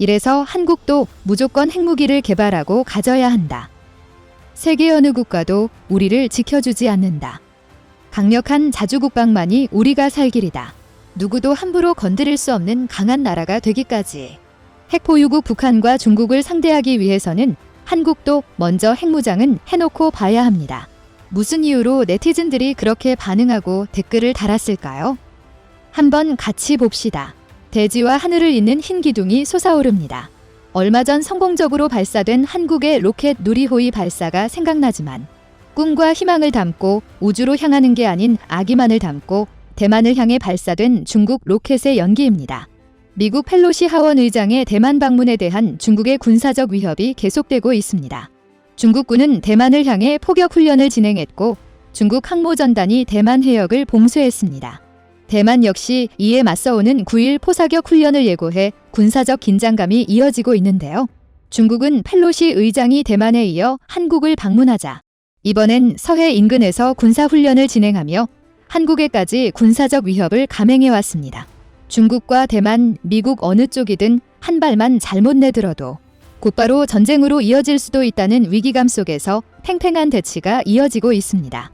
이래서 한국도 무조건 핵무기를 개발하고 가져야 한다. 세계 어느 국가도 우리를 지켜주지 않는다. 강력한 자주국방만이 우리가 살 길이다. 누구도 함부로 건드릴 수 없는 강한 나라가 되기까지. 핵보유국 북한과 중국을 상대하기 위해서는 한국도 먼저 핵무장은 해놓고 봐야 합니다. 무슨 이유로 네티즌들이 그렇게 반응하고 댓글을 달았을까요? 한번 같이 봅시다. 대지와 하늘을 잇는 흰 기둥이 솟아오릅니다. 얼마 전 성공적으로 발사된 한국의 로켓 누리호의 발사가 생각나지만 꿈과 희망을 담고 우주로 향하는 게 아닌 아기만을 담고 대만을 향해 발사된 중국 로켓의 연기입니다. 미국 펠로시 하원 의장의 대만 방문에 대한 중국의 군사적 위협이 계속되고 있습니다. 중국군은 대만을 향해 포격 훈련을 진행했고 중국 항모전단이 대만 해역을 봉쇄했습니다. 대만 역시 이에 맞서오는 9.1 포사격 훈련을 예고해 군사적 긴장감이 이어지고 있는데요. 중국은 펠로시 의장이 대만에 이어 한국을 방문하자 이번엔 서해 인근에서 군사훈련을 진행하며 한국에까지 군사적 위협을 감행해왔습니다. 중국과 대만, 미국 어느 쪽이든 한 발만 잘못 내들어도 곧바로 전쟁으로 이어질 수도 있다는 위기감 속에서 팽팽한 대치가 이어지고 있습니다.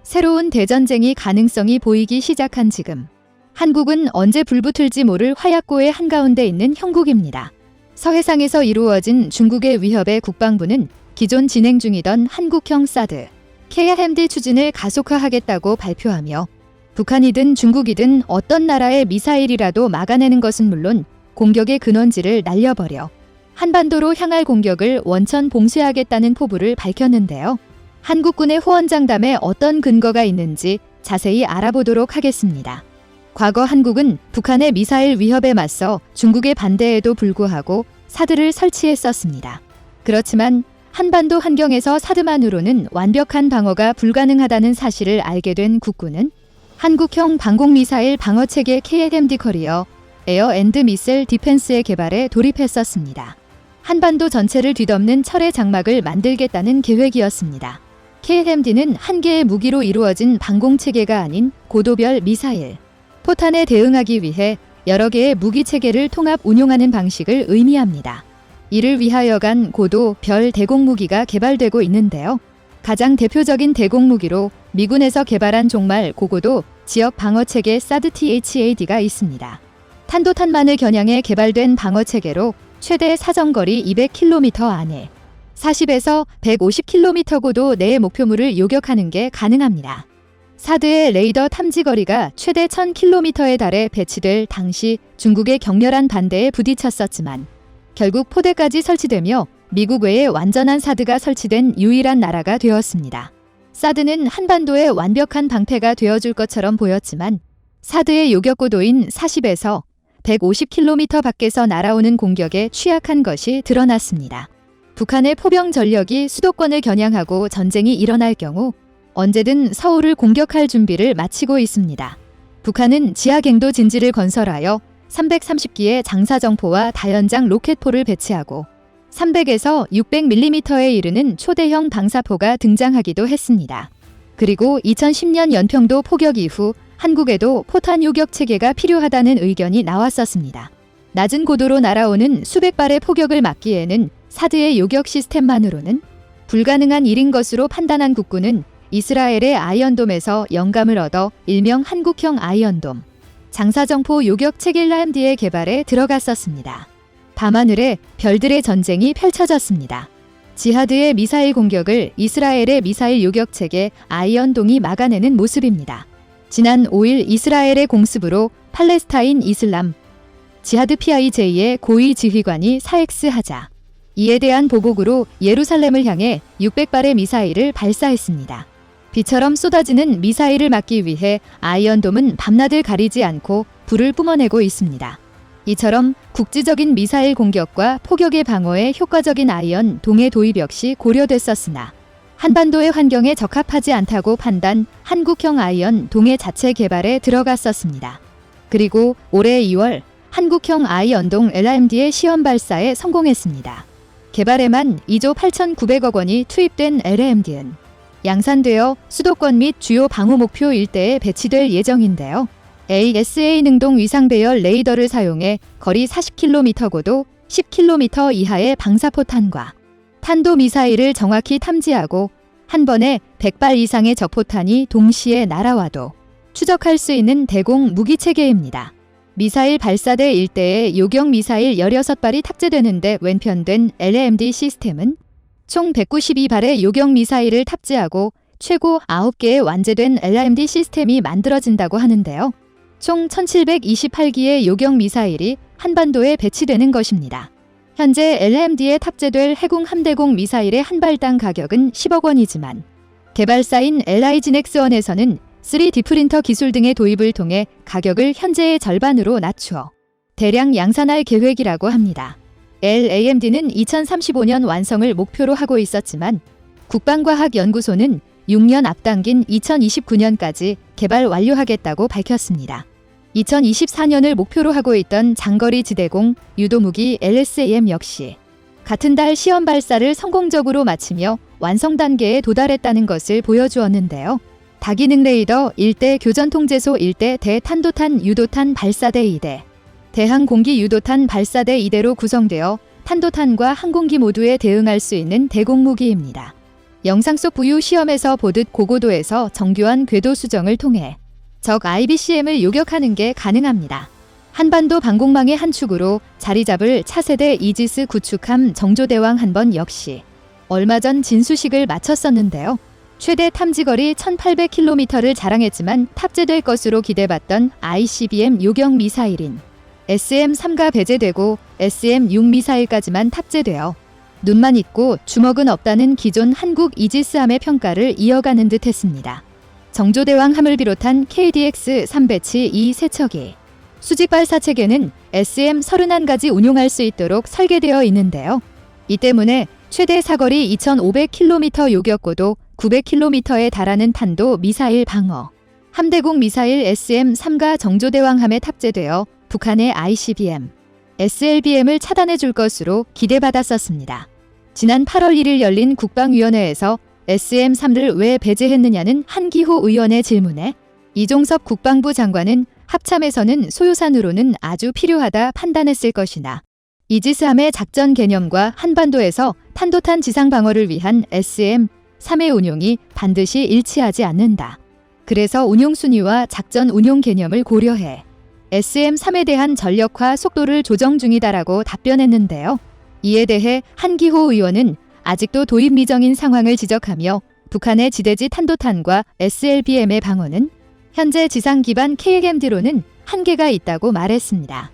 새로운 대전쟁이 가능성이 보이기 시작한 지금 한국은 언제 불붙을지 모를 화약고의 한가운데 있는 형국입니다. 서해상에서 이루어진 중국의 위협에 국방부는 기존 진행 중이던 한국형 사드, KMD 추진을 가속화하겠다고 발표하며 북한이든 중국이든 어떤 나라의 미사일이라도 막아내는 것은 물론 공격의 근원지를 날려버려 한반도로 향할 공격을 원천 봉쇄하겠다는 포부를 밝혔는데요. 한국군의 호언장담에 어떤 근거가 있는지 자세히 알아보도록 하겠습니다. 과거 한국은 북한의 미사일 위협에 맞서 중국의 반대에도 불구하고 사드를 설치했었습니다. 그렇지만 한반도 환경에서 사드만으로는 완벽한 방어가 불가능하다는 사실을 알게 된 국군은 한국형 방공미사일 방어체계 KMD 커리어 에어 앤드 미셀 디펜스의 개발에 돌입했었습니다. 한반도 전체를 뒤덮는 철의 장막을 만들겠다는 계획이었습니다. KMD는 한 개의 무기로 이루어진 방공체계가 아닌 고도별 미사일, 포탄에 대응하기 위해 여러 개의 무기체계를 통합 운용하는 방식을 의미합니다. 이를 위하여 간 고도 별 대공무기가 개발되고 있는데요. 가장 대표적인 대공무기로 미군에서 개발한 종말 고고도 지역 방어체계 사드 THAD가 있습니다. 탄도탄만을 겨냥해 개발된 방어체계로 최대 사정거리 200km 안에 40에서 150km 고도 내의 목표물을 요격하는 게 가능합니다. 사드의 레이더 탐지 거리가 최대 1000km에 달해 배치될 당시 중국의 격렬한 반대에 부딪혔었지만 결국 포대까지 설치되며 미국 외에 완전한 사드가 설치된 유일한 나라가 되었습니다. 사드는 한반도의 완벽한 방패가 되어줄 것처럼 보였지만 사드의 요격고도인 40에서 150km 밖에서 날아오는 공격에 취약한 것이 드러났습니다. 북한의 포병 전력이 수도권을 겨냥하고 전쟁이 일어날 경우 언제든 서울을 공격할 준비를 마치고 있습니다. 북한은 지하갱도 진지를 건설하여 330기의 장사정포와 다연장 로켓포를 배치하고 300에서 600mm에 이르는 초대형 방사포가 등장하기도 했습니다. 그리고 2010년 연평도 포격 이후 한국에도 포탄 요격 체계가 필요하다는 의견이 나왔었습니다. 낮은 고도로 날아오는 수백 발의 포격을 막기에는 사드의 요격 시스템만으로는 불가능한 일인 것으로 판단한 국군은 이스라엘의 아이언돔에서 영감을 얻어 일명 한국형 아이언돔, 장사정포 요격 체계 LMD의 개발에 들어갔었습니다. 밤하늘에 별들의 전쟁이 펼쳐졌습니다. 지하드의 미사일 공격을 이스라엘의 미사일 요격 체계 아이언돔이 막아내는 모습입니다. 지난 5일 이스라엘의 공습으로 팔레스타인 이슬람 지하드 PIJ의 고위 지휘관이 사엑스하자 이에 대한 보복으로 예루살렘을 향해 600발의 미사일을 발사했습니다. 비처럼 쏟아지는 미사일을 막기 위해 아이언돔은 밤낮을 가리지 않고 불을 뿜어내고 있습니다. 이처럼 국지적인 미사일 공격과 포격의 방어에 효과적인 아이언돔의 도입 역시 고려됐었으나 한반도의 환경에 적합하지 않다고 판단 한국형 아이언돔의 자체 개발에 들어갔었습니다. 그리고 올해 2월 한국형 아이언돔 LMD의 시험 발사에 성공했습니다. 개발에만 2조 8,900억 원이 투입된 LMD는 양산되어 수도권 및 주요 방호 목표 일대에 배치될 예정인데요. ASA 능동 위상 배열 레이더를 사용해 거리 40km 고도 10km 이하의 방사포탄과 탄도미사일을 정확히 탐지하고 한 번에 100발 이상의 적포탄이 동시에 날아와도 추적할 수 있는 대공 무기체계입니다. 미사일 발사대 일대에 요격 미사일 16발이 탑재되는데 왼편된 LAMD 시스템은 총 192발의 요격 미사일을 탑재하고 최고 9개의 완제된 LAMD 시스템이 만들어진다고 하는데요. 총 1728기의 요격 미사일이 한반도에 배치되는 것입니다. 현재 LAMD에 탑재될 해군 함대공 미사일의 한 발당 가격은 10억 원이지만 개발사인 LIGNX1에서는 3D 프린터 기술 등의 도입을 통해 가격을 현재의 절반으로 낮추어 대량 양산할 계획이라고 합니다. LAMD는 2035년 완성을 목표로 하고 있었지만 국방과학연구소는 6년 앞당긴 2029년까지 개발 완료하겠다고 밝혔습니다. 2024년을 목표로 하고 있던 장거리 지대공 유도무기 LSAM 역시 같은 달 시험 발사를 성공적으로 마치며 완성 단계에 도달했다는 것을 보여주었는데요. 다기능 레이더 1대 교전통제소 1대 대탄도탄 유도탄 발사대 2대 대항공기 유도탄 발사대 2대로 구성되어 탄도탄과 항공기 모두에 대응할 수 있는 대공무기입니다. 영상 속 부유 시험에서 보듯 고고도에서 정교한 궤도 수정을 통해 적 IBCM을 요격하는 게 가능합니다. 한반도 방공망의 한 축으로 자리 잡을 차세대 이지스 구축함 정조대왕 한 번 역시 얼마 전 진수식을 마쳤었는데요. 최대 탐지거리 1800km를 자랑했지만 탑재될 것으로 기대받던 ICBM 요격 미사일인 SM-3가 배제되고 SM-6 미사일까지만 탑재되어 눈만 있고 주먹은 없다는 기존 한국 이지스함의 평가를 이어가는 듯 했습니다. 정조대왕함을 비롯한 KDX-3배치 이 세척이 수직 발사 체계는 SM-31가지 운용할 수 있도록 설계되어 있는데요. 이 때문에 최대 사거리 2500km 요격고도 900km에 달하는 탄도 미사일 방어 함대공 미사일 SM-3가 정조대왕함에 탑재되어 북한의 ICBM, SLBM을 차단해 줄 것으로 기대받았었습니다. 지난 8월 1일 열린 국방위원회에서 SM-3를 왜 배제했느냐는 한기호 의원의 질문에 이종섭 국방부 장관은 합참에서는 소요산으로는 아주 필요하다 판단했을 것이나 이지스함의 작전 개념과 한반도에서 탄도탄 지상 방어를 위한 SM-3의 운용이 반드시 일치하지 않는다. 그래서 운용 순위와 작전 운용 개념을 고려해 SM-3에 대한 전력화 속도를 조정 중이다라고 답변했는데요. 이에 대해 한기호 의원은 아직도 도입 미정인 상황을 지적하며 북한의 지대지 탄도탄과 SLBM의 방어는 현재 지상 기반 KMD로는 한계가 있다고 말했습니다.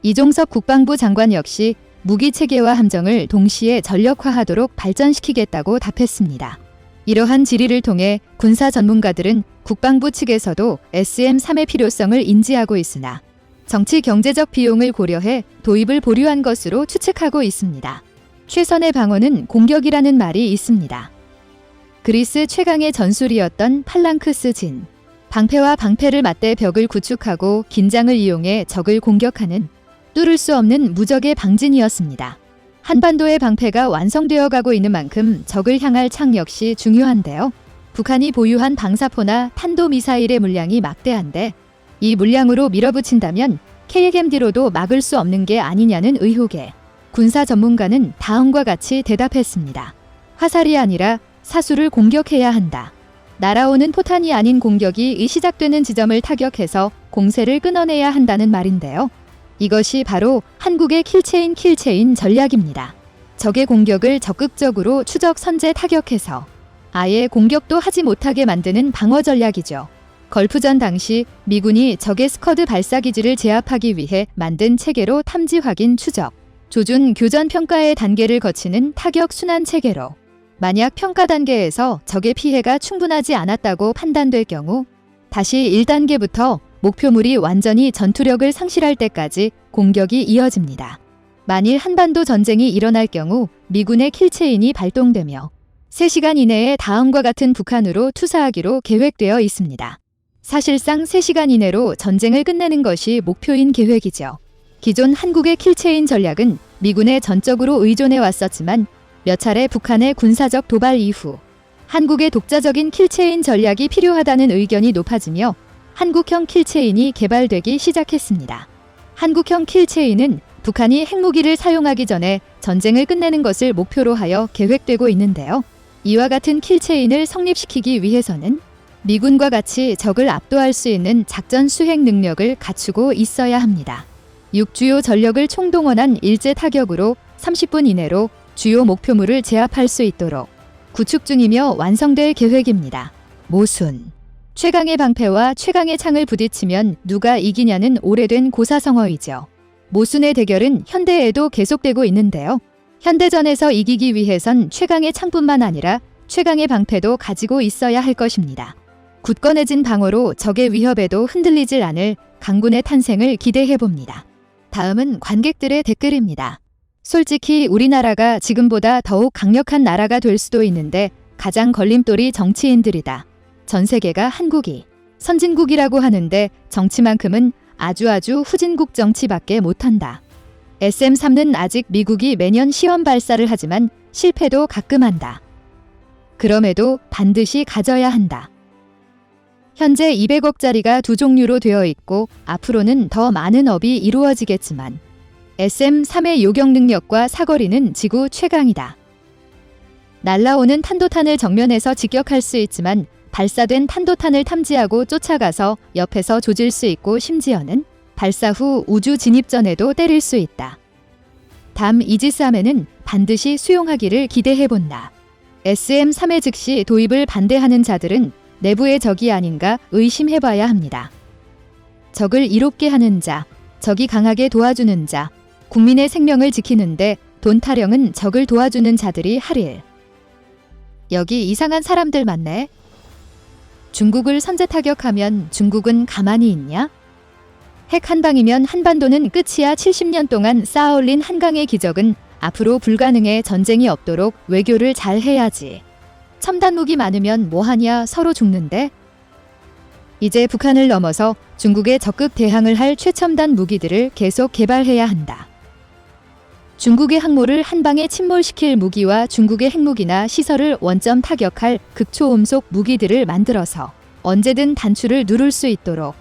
이종섭 국방부 장관 역시 무기 체계와 함정을 동시에 전력화하도록 발전시키겠다고 답했습니다. 이러한 질의를 통해 군사 전문가들은 국방부 측에서도 SM-3의 필요성을 인지하고 있으나 정치 경제적 비용을 고려해 도입을 보류한 것으로 추측하고 있습니다. 최선의 방어는 공격이라는 말이 있습니다. 그리스 최강의 전술이었던 팔랑크스 진. 방패와 방패를 맞대 벽을 구축하고 긴장을 이용해 적을 공격하는 뚫을 수 없는 무적의 방진이었습니다. 한반도의 방패가 완성되어 가고 있는 만큼 적을 향할 창 역시 중요한데요. 북한이 보유한 방사포나 탄도미사일의 물량이 막대한데 이 물량으로 밀어붙인다면 KMD로도 막을 수 없는 게 아니냐는 의혹에 군사 전문가는 다음과 같이 대답했습니다. 화살이 아니라 사수를 공격해야 한다. 날아오는 포탄이 아닌 공격이 시작되는 지점을 타격해서 공세를 끊어내야 한다는 말인데요. 이것이 바로 한국의 킬체인 전략입니다. 적의 공격을 적극적으로 추적 선제 타격해서 아예 공격도 하지 못하게 만드는 방어 전략이죠. 걸프전 당시 미군이 적의 스커드 발사기지를 제압하기 위해 만든 체계로 탐지 확인 추적, 조준 교전 평가의 단계를 거치는 타격 순환 체계로 만약 평가 단계에서 적의 피해가 충분하지 않았다고 판단될 경우 다시 1단계부터 목표물이 완전히 전투력을 상실할 때까지 공격이 이어집니다. 만일 한반도 전쟁이 일어날 경우 미군의 킬체인이 발동되며 3시간 이내에 다음과 같은 북한으로 투사하기로 계획되어 있습니다. 사실상 3시간 이내로 전쟁을 끝내는 것이 목표인 계획이죠. 기존 한국의 킬체인 전략은 미군에 전적으로 의존해 왔었지만 몇 차례 북한의 군사적 도발 이후 한국의 독자적인 킬체인 전략이 필요하다는 의견이 높아지며 한국형 킬체인이 개발되기 시작했습니다. 한국형 킬체인은 북한이 핵무기를 사용하기 전에 전쟁을 끝내는 것을 목표로 하여 계획되고 있는데요. 이와 같은 킬체인을 성립시키기 위해서는 미군과 같이 적을 압도할 수 있는 작전 수행 능력을 갖추고 있어야 합니다. 6주요 전력을 총동원한 일제 타격으로 30분 이내로 주요 목표물을 제압할 수 있도록 구축 중이며 완성될 계획입니다. 모순. 최강의 방패와 최강의 창을 부딪히면 누가 이기냐는 오래된 고사성어이죠. 모순의 대결은 현대에도 계속되고 있는데요. 현대전에서 이기기 위해선 최강의 창뿐만 아니라 최강의 방패도 가지고 있어야 할 것입니다. 굳건해진 방어로 적의 위협에도 흔들리질 않을 강군의 탄생을 기대해봅니다. 다음은 관객들의 댓글입니다. 솔직히 우리나라가 지금보다 더욱 강력한 나라가 될 수도 있는데 가장 걸림돌이 정치인들이다. 전 세계가 한국이 선진국이라고 하는데 정치만큼은 아주 후진국 정치밖에 못한다. SM-3는 아직 미국이 매년 시험 발사를 하지만 실패도 가끔 한다. 그럼에도 반드시 가져야 한다. 현재 200억짜리가 두 종류로 되어 있고 앞으로는 더 많은 업이 이루어지겠지만 SM-3의 요격 능력과 사거리는 지구 최강이다. 날라오는 탄도탄을 정면에서 직격할 수 있지만 발사된 탄도탄을 탐지하고 쫓아가서 옆에서 조질 수 있고 심지어는 발사 후 우주 진입 전에도 때릴 수 있다. 담 이지스함에는 반드시 수용하기를 기대해본다. SM-3의 즉시 도입을 반대하는 자들은 내부의 적이 아닌가 의심해봐야 합니다. 적을 이롭게 하는 자, 적이 강하게 도와주는 자, 국민의 생명을 지키는데 돈 타령은 적을 도와주는 자들이 할 일. 여기 이상한 사람들 많네. 중국을 선제 타격하면 중국은 가만히 있냐? 핵 한 방이면 한반도는 끝이야. 70년 동안 쌓아올린 한강의 기적은 앞으로 불가능해. 전쟁이 없도록 외교를 잘 해야지. 첨단 무기 많으면 뭐하냐, 서로 죽는데? 이제 북한을 넘어서 중국에 적극 대항을 할 최첨단 무기들을 계속 개발해야 한다. 중국의 항모를 한 방에 침몰시킬 무기와 중국의 핵무기나 시설을 원점 타격할 극초음속 무기들을 만들어서 언제든 단추를 누를 수 있도록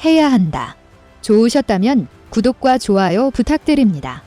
해야 한다. 좋으셨다면 구독과 좋아요 부탁드립니다.